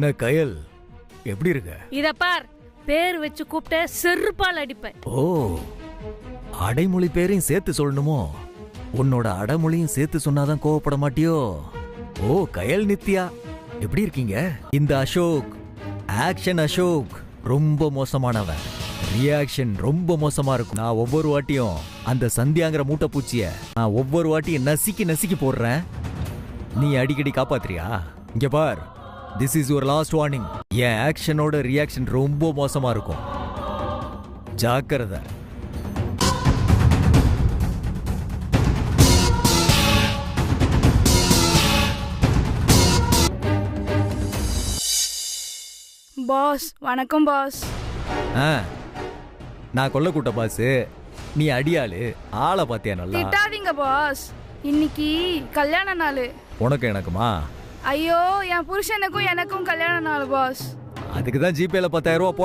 என்ன கயல், எப்படி இருக்க? இத பார், பேர் வச்சு கூப்பிட்ட செருப்பால் அடிப்பேன். ஓ, அடைமொழி பேரையும் சேர்த்து சொல்லணுமோ? உன்னோட அடைமொழியும் சேர்த்து சொன்னாதான் கோவப்பட மாட்டியோ? ஓ கயல் நித்யா, எப்படி இருக்கீங்க? இந்த அசோக், ஆக்ஷன் அசோக் ரொம்ப மோசமானவன். ரியாக்ஷன் ரொம்ப மோசமா இருக்கும். நான் ஒவ்வொரு வாட்டியும் அந்த சந்தியாங்கிற மூட்டை பூச்சிய நான் ஒவ்வொரு வாட்டியும் நசுக்கி நசுக்கி போடுறேன். நீ அடிக்கடி காப்பாத்துறியா? இங்க பார், this is your last warning. என் ஆக்ஷனோட ரியாக்ஷன் ரொம்ப மோசமா இருக்கும். ஜாக்கிரதை. பாஸ் வணக்கம் பாஸ். நான் கொல்ல கூட்ட பாஸ், நீ அடியாளு. ஆளை பாத்தியா நல்லா? திட்டாதீங்க பாஸ், இன்னைக்கு கல்யாண நாள். உனக்கு எனக்குமா? ஐயோ, என் புருஷனுக்கும் எனக்கும் கல்யாண நாள் பாஸ். அதுக்கு தான் ஜிபேல 10,000 ரூபா